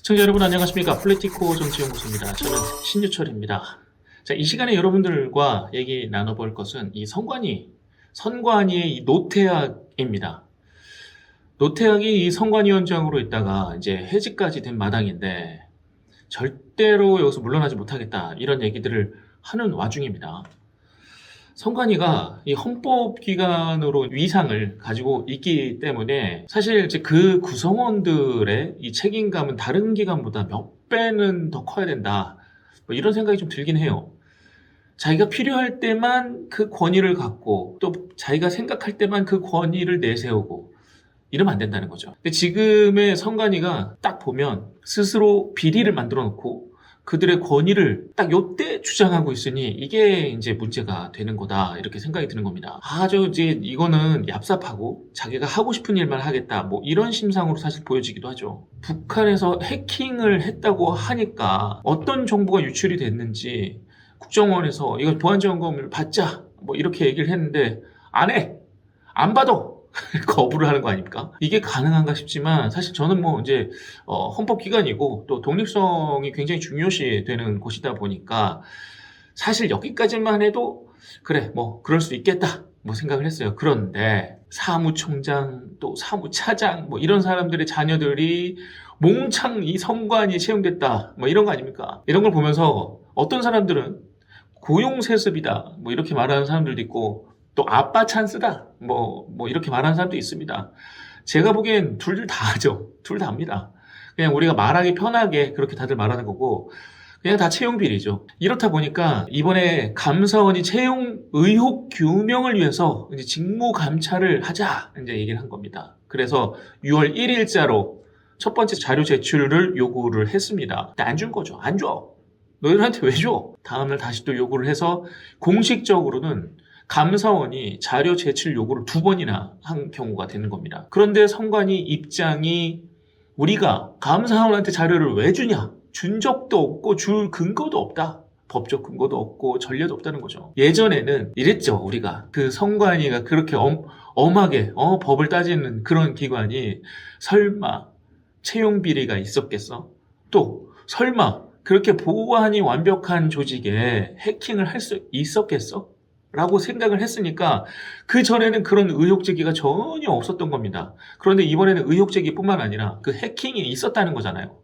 시청자 여러분 안녕하십니까? 폴리티코 정치연구소입니다. 저는 신유철입니다. 자, 이 시간에 여러분들과 얘기 나눠볼 것은 이 선관위의 이 노태악입니다. 노태악이 이 선관위원장으로 있다가 이제 해직까지 된 마당인데 절대로 여기서 물러나지 못하겠다 이런 얘기들을 하는 와중입니다. 선관위가 이 헌법기관으로 위상을 가지고 있기 때문에 사실 이제 그 구성원들의 이 책임감은 다른 기관보다 몇 배는 더 커야 된다. 뭐 이런 생각이 좀 들긴 해요. 자기가 필요할 때만 그 권위를 갖고 또 자기가 생각할 때만 그 권위를 내세우고 이러면 안 된다는 거죠. 근데 지금의 선관위가 딱 보면 스스로 비리를 만들어 놓고 그들의 권위를 딱 요때 주장하고 있으니 이게 이제 문제가 되는 거다 이렇게 생각이 드는 겁니다. 이제 이거는 얍삽하고 자기가 하고 싶은 일만 하겠다 뭐 이런 심상으로 사실 보여지기도 하죠. 북한에서 해킹을 했다고 하니까 어떤 정보가 유출이 됐는지 국정원에서 이거 보안점검을 받자 뭐 이렇게 얘기를 했는데 안 받아. 거부를 하는 거 아닙니까? 이게 가능한가 싶지만 사실 저는 뭐 이제 헌법기관이고 또 독립성이 굉장히 중요시 되는 곳이다 보니까 사실 여기까지만 해도 그래 뭐 그럴 수 있겠다 뭐 생각을 했어요. 그런데 사무총장 또 사무차장 뭐 이런 사람들의 자녀들이 몽창 이 선관위에 채용됐다 뭐 이런 거 아닙니까? 이런 걸 보면서 어떤 사람들은 고용세습이다 뭐 이렇게 말하는 사람들도 있고 또 아빠 찬스다 뭐 이렇게 말하는 사람도 있습니다. 제가 보기엔 둘 다 하죠. 둘 다 합니다. 그냥 우리가 말하기 편하게 그렇게 다들 말하는 거고 그냥 다 채용 비리죠. 이렇다 보니까 이번에 감사원이 채용 의혹 규명을 위해서 이제 직무 감찰을 하자 이제 얘기를 한 겁니다. 그래서 6월 1일자로 첫 번째 자료 제출을 요구를 했습니다. 근데 안 준 거죠. 안 줘. 너희들한테 왜 줘? 다음날 다시 또 요구를 해서 공식적으로는 감사원이 자료 제출 요구를 2번이나 한 경우가 되는 겁니다. 그런데 선관위 입장이 우리가 감사원한테 자료를 왜 주냐? 준 적도 없고 줄 근거도 없다. 법적 근거도 없고 전례도 없다는 거죠. 예전에는 이랬죠. 우리가 그 선관위가 그렇게 엄하게 법을 따지는 그런 기관이 설마 채용 비리가 있었겠어? 또 설마 그렇게 보안이 완벽한 조직에 해킹을 할 수 있었겠어? 라고 생각을 했으니까 그 전에는 그런 의혹 제기가 전혀 없었던 겁니다. 그런데 이번에는 의혹 제기뿐만 아니라 그 해킹이 있었다는 거잖아요.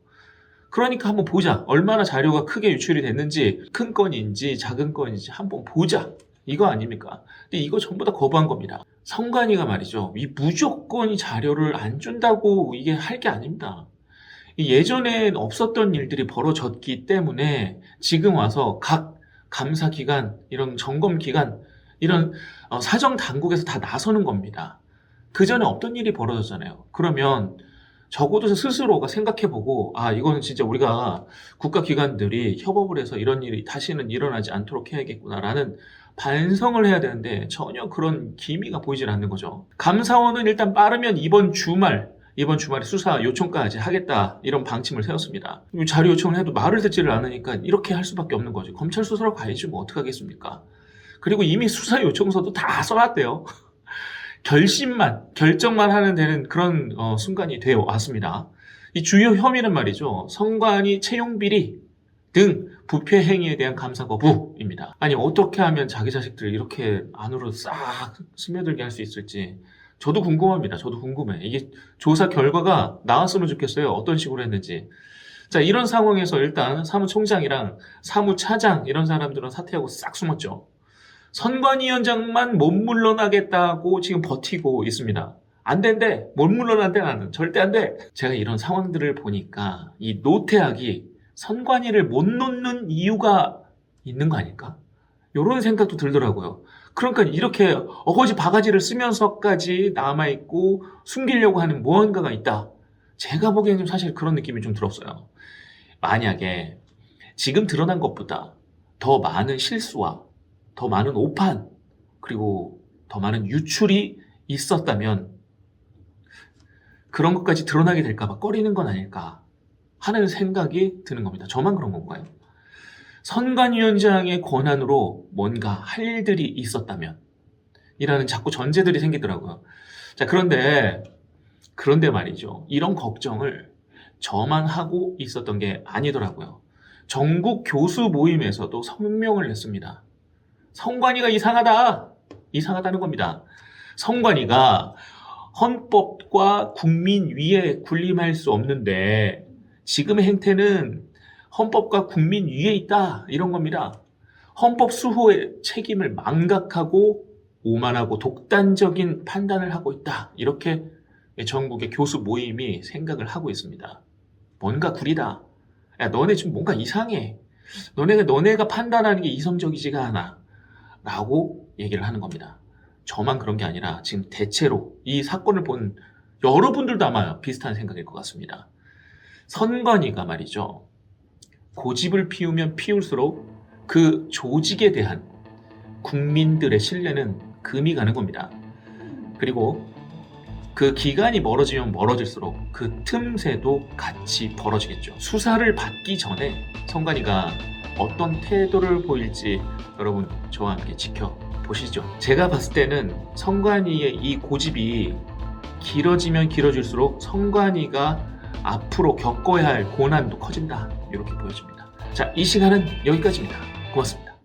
그러니까 한번 보자. 얼마나 자료가 크게 유출이 됐는지 큰 건인지 작은 건인지 한번 보자. 이거 아닙니까? 근데 이거 전부 다 거부한 겁니다. 선관위가 말이죠. 이 무조건 자료를 안 준다고 이게 할 게 아닙니다. 예전엔 없었던 일들이 벌어졌기 때문에 지금 와서 각 감사기관, 이런 점검기관, 이런 사정 당국에서 다 나서는 겁니다. 그 전에 없던 일이 벌어졌잖아요. 그러면 적어도 스스로가 생각해보고 이거는 진짜 우리가 국가기관들이 협업을 해서 이런 일이 다시는 일어나지 않도록 해야겠구나라는 반성을 해야 되는데 전혀 그런 기미가 보이질 않는 거죠. 감사원은 일단 빠르면 이번 주말에 수사 요청까지 하겠다 이런 방침을 세웠습니다. 자료 요청을 해도 말을 듣지를 않으니까 이렇게 할 수밖에 없는 거죠. 검찰 수사로 가야지 뭐 어떡하겠습니까? 그리고 이미 수사 요청서도 다 써놨대요. 결정만 하는 되는 그런 순간이 되어 왔습니다. 이 주요 혐의는 말이죠. 선관위 채용 비리 등 부패 행위에 대한 감사 거부입니다. 아니 어떻게 하면 자기 자식들을 이렇게 안으로 싹 스며들게 할 수 있을지 저도 궁금합니다. 저도 궁금해. 이게 조사 결과가 나왔으면 좋겠어요. 어떤 식으로 했는지. 자, 이런 상황에서 일단 사무총장이랑 사무차장 이런 사람들은 사퇴하고 싹 숨었죠. 선관위원장만 못 물러나겠다고 지금 버티고 있습니다. 안 된대. 못 물러난대 나는. 절대 안 돼. 제가 이런 상황들을 보니까 이 노태악이 선관위를 못 놓는 이유가 있는 거 아닐까? 이런 생각도 들더라고요. 그러니까 이렇게 어거지 바가지를 쓰면서까지 남아있고 숨기려고 하는 무언가가 있다. 제가 보기에는 사실 그런 느낌이 좀 들었어요. 만약에 지금 드러난 것보다 더 많은 실수와 더 많은 오판 그리고 더 많은 유출이 있었다면 그런 것까지 드러나게 될까봐 꺼리는 건 아닐까 하는 생각이 드는 겁니다. 저만 그런 건가요? 선관위원장의 권한으로 뭔가 할 일들이 있었다면 이라는 자꾸 전제들이 생기더라고요. 자, 그런데 말이죠. 이런 걱정을 저만 하고 있었던 게 아니더라고요. 전국 교수 모임에서도 성명을 냈습니다. 성관이가 이상하다는 겁니다. 성관이가 헌법과 국민 위에 군림할 수 없는데 지금의 행태는 헌법과 국민 위에 있다, 이런 겁니다. 헌법 수호의 책임을 망각하고 오만하고 독단적인 판단을 하고 있다, 이렇게 전국의 교수 모임이 생각을 하고 있습니다. 뭔가 구리다. 야, 너네 지금 뭔가 이상해. 너네가 판단하는 게 이성적이지가 않아, 라고 얘기를 하는 겁니다. 저만 그런 게 아니라 지금 대체로 이 사건을 본 여러분들도 아마 비슷한 생각일 것 같습니다. 선관위가 말이죠, 고집을 피우면 피울수록 그 조직에 대한 국민들의 신뢰는 금이 가는 겁니다. 그리고 그 기간이 멀어지면 멀어질수록 그 틈새도 같이 벌어지겠죠. 수사를 받기 전에 선관위가 어떤 태도를 보일지 여러분 저와 함께 지켜보시죠. 제가 봤을 때는 선관위의 이 고집이 길어지면 길어질수록 선관위가 앞으로 겪어야 할 고난도 커진다, 이렇게 보여집니다. 자, 이 시간은 여기까지입니다. 고맙습니다.